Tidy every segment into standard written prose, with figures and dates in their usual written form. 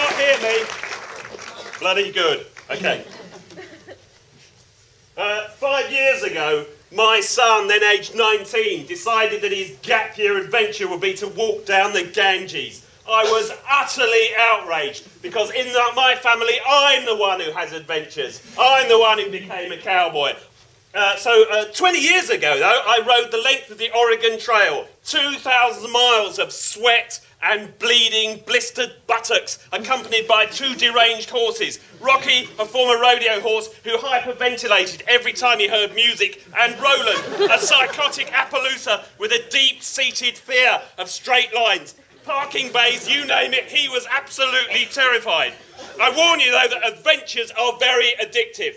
not hear me? Bloody good. Okay. 5 years ago, my son, then aged 19, decided that his gap year adventure would be to walk down the Ganges. I was utterly outraged because in my family, I'm the one who has adventures. I'm the one who became a cowboy. 20 years ago, though, I rode the length of the Oregon Trail, 2,000 miles of sweat and bleeding, blistered buttocks, accompanied by 2 deranged horses. Rocky, a former rodeo horse who hyperventilated every time he heard music, and Roland, a psychotic Appaloosa with a deep-seated fear of straight lines. Parking bays, you name it, he was absolutely terrified. I warn you, though, that adventures are very addictive.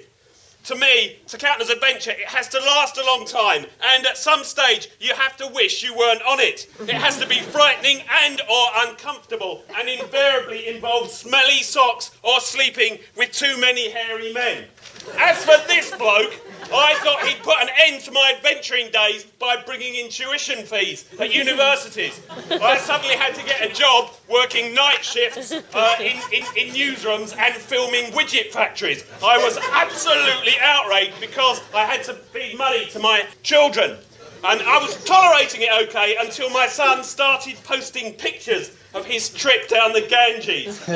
To me, to count as adventure, it has to last a long time, and at some stage, you have to wish you weren't on it. It has to be frightening and or uncomfortable, and invariably involves smelly socks or sleeping with too many hairy men. As for this bloke, I thought he'd put an end to my adventuring days by bringing in tuition fees at universities. I suddenly had to get a job working night shifts in newsrooms and filming widget factories. I was absolutely outraged because I had to feed money to my children. And I was tolerating it okay until my son started posting pictures of his trip down the Ganges.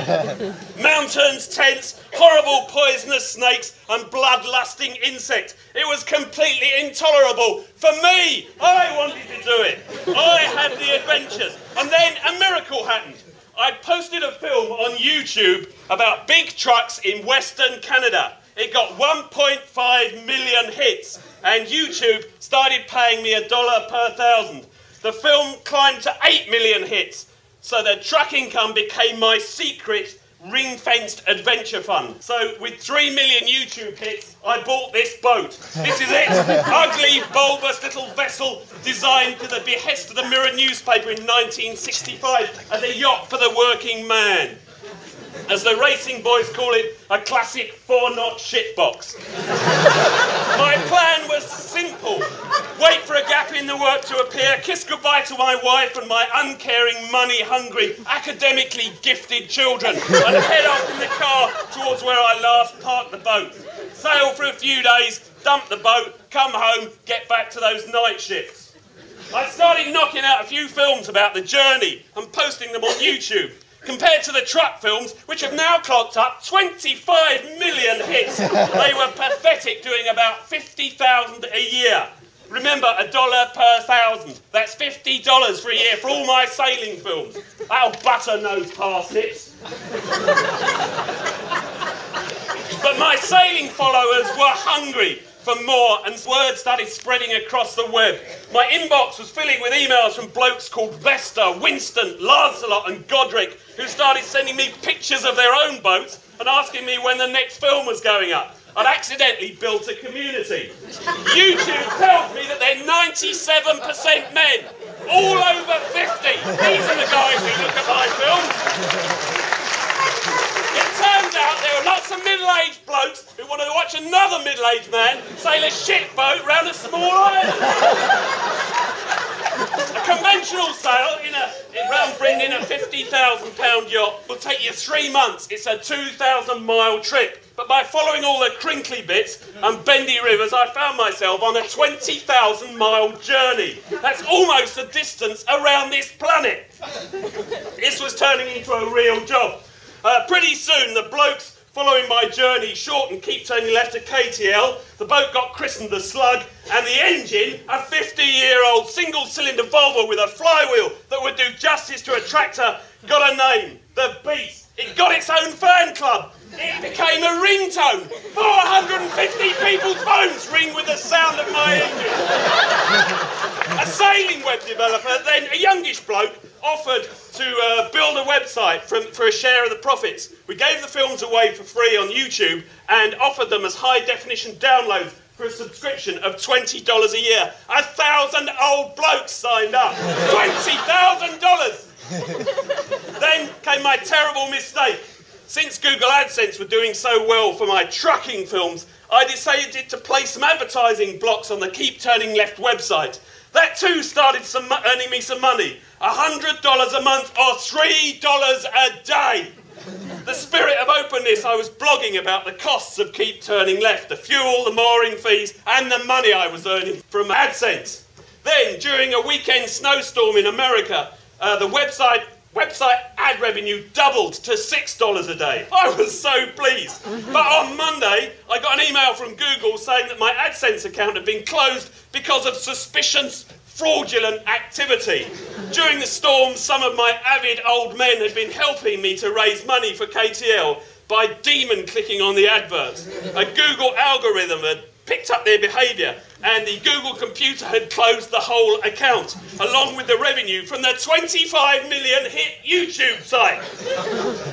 Mountains, tents, horrible poisonous snakes and bloodlusting insects. It was completely intolerable for me. I wanted to do it. I had the adventures. And then a miracle happened. I posted a film on YouTube about big trucks in Western Canada. It got 1.5 million hits, and YouTube started paying me $1 per 1,000. The film climbed to 8 million hits, so the truck income became my secret ring-fenced adventure fund. So with 3 million YouTube hits, I bought this boat. This is it. Ugly, bulbous little vessel designed to the behest of the Mirror newspaper in 1965 as a yacht for the working man. As the racing boys call it, a classic 4-knot shitbox. My plan was simple. Wait for a gap in the work to appear, kiss goodbye to my wife and my uncaring, money-hungry, academically gifted children, and head off in the car towards where I last parked the boat. Sail for a few days, dump the boat, come home, get back to those night shifts. I started knocking out a few films about the journey and posting them on YouTube. Compared to the truck films, which have now clocked up 25 million hits, they were pathetic, doing about 50,000 a year. Remember, $1 per 1,000. That's $50 for a year for all my sailing films. That'll butter nose parsnips. But my sailing followers were hungry for more, and word started spreading across the web. My inbox was filling with emails from blokes called Vesta, Winston, Lancelot and Godric, who started sending me pictures of their own boats and asking me when the next film was going up. I'd accidentally built a community. YouTube tells me that they're 97% men, all over 50. These are the guys who look at my films. It turns out there are lots of middle-aged blokes who want to watch another middle-aged man sail a shit boat round a small island. A conventional sail round Britain in a £50,000 yacht will take you 3 months. It's a 2,000-mile trip. But by following all the crinkly bits and bendy rivers, I found myself on a 20,000-mile journey. That's almost the distance around this planet. This was turning into a real job. Pretty soon, the blokes following my journey short and keep turning left to KTL, the boat got christened the Slug, and the engine, a 50-year-old single-cylinder Volvo with a flywheel that would do justice to a tractor, got a name, the Beast. It got its own fan club. It became a ringtone. 450 people's phones ring with the sound of my engine. A sailing web developer, then a youngish bloke, offered to build a website for a share of the profits. We gave the films away for free on YouTube and offered them as high-definition downloads for a subscription of $20 a year. 1,000 old blokes signed up. $20,000! Then came my terrible mistake. Since Google AdSense were doing so well for my trucking films, I decided to place some advertising blocks on the Keep Turning Left website. That too started earning me some money. $100 a month or $3 a day. The spirit of openness, I was blogging about the costs of Keep Turning Left, the fuel, the mooring fees, and the money I was earning from AdSense. Then, during a weekend snowstorm in America, the website ad revenue doubled to $6 a day. I was so pleased. But on Monday, I got an email from Google saying that my AdSense account had been closed because of suspicious fraudulent activity. During the storm, some of my avid old men had been helping me to raise money for KTL by demon clicking on the adverts. A Google algorithm had picked up their behaviour, and the Google computer had closed the whole account, along with the revenue from the 25 million hit YouTube site.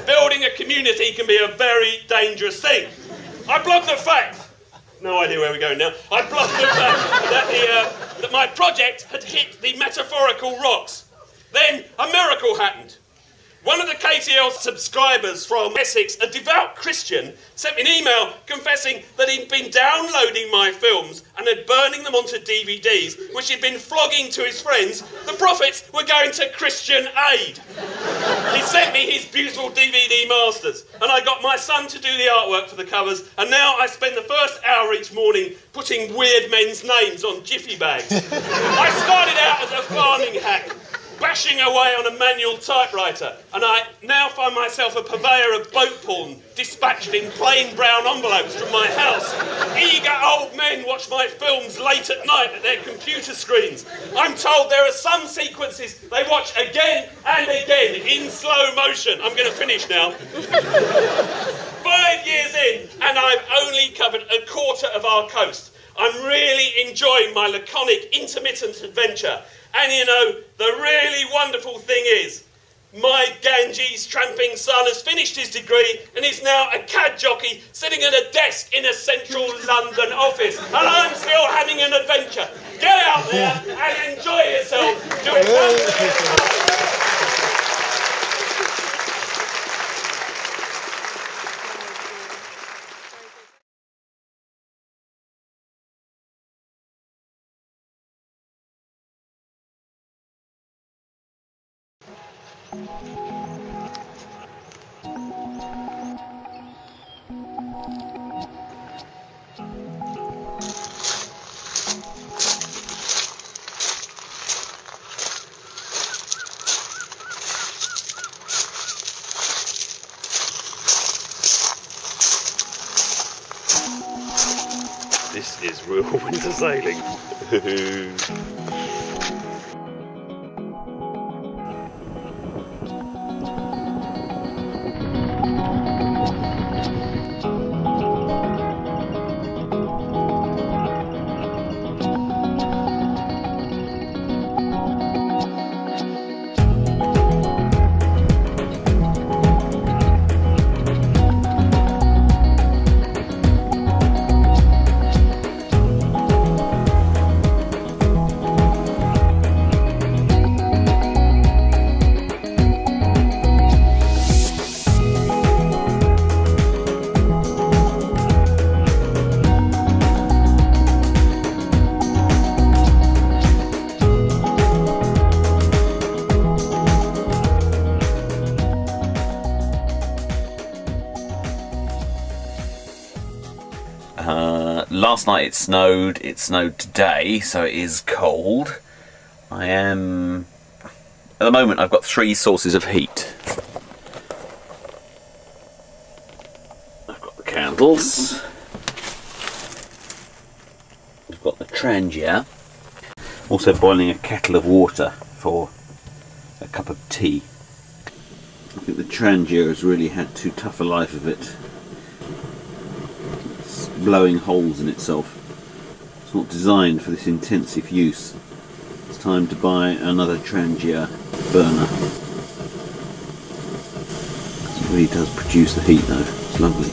Building a community can be a very dangerous thing. I blogged the fact, no idea where we're going now, I blogged the fact that my project had hit the metaphorical rocks. Then a miracle happened. One of the KTL subscribers from Essex, a devout Christian, sent me an email confessing that he'd been downloading my films and had burning them onto DVDs, which he'd been flogging to his friends. The profits were going to Christian Aid. He sent me his beautiful DVD masters, and I got my son to do the artwork for the covers, and now I spend the first hour each morning putting weird men's names on jiffy bags. I started out as a farming hack, bashing away on a manual typewriter, and I now find myself a purveyor of boat porn, dispatched in plain brown envelopes from my house. Eager old men watch my films late at night at their computer screens. I'm told there are some sequences they watch again and again in slow motion. I'm going to finish now. 5 years in, and I've only covered a quarter of our coast. I'm really enjoying my laconic, intermittent adventure. And you know, the really wonderful thing is, my Ganges tramping son has finished his degree and is now a cad jockey sitting at a desk in a central London office. And I'm still having an adventure. Get out there and enjoy yourself. Doing This is real winter sailing. Last night it snowed today, so it is cold. At the moment I've got 3 sources of heat. I've got the candles, I've got the trangia, also boiling a kettle of water for a cup of tea. I think the trangia has really had too tough a life of it. Blowing holes in itself. It's not designed for this intensive use. It's time to buy another trangia burner. It really does produce the heat though. It's lovely.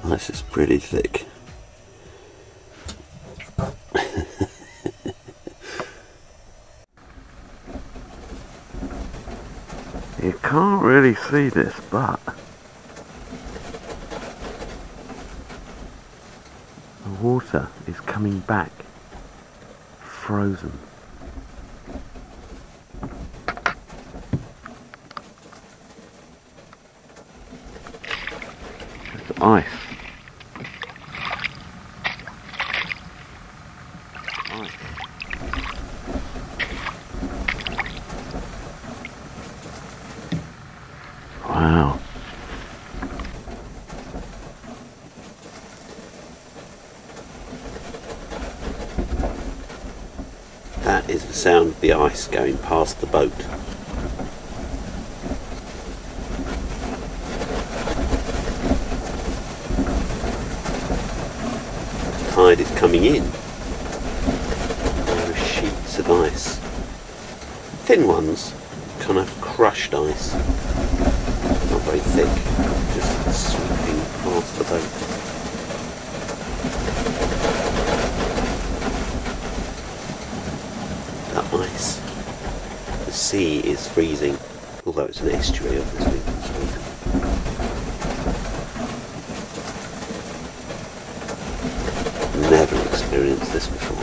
This is pretty thick. You can't really see this, but the water is coming back frozen. It's ice. Wow. That is the sound of the ice going past the boat. The tide is coming in. There are sheets of ice. Thin ones, kind of crushed ice. Not very thick, just sweeping past the boat. That ice. The sea is freezing, although it's an estuary, obviously. It's freezing. Never experienced this before.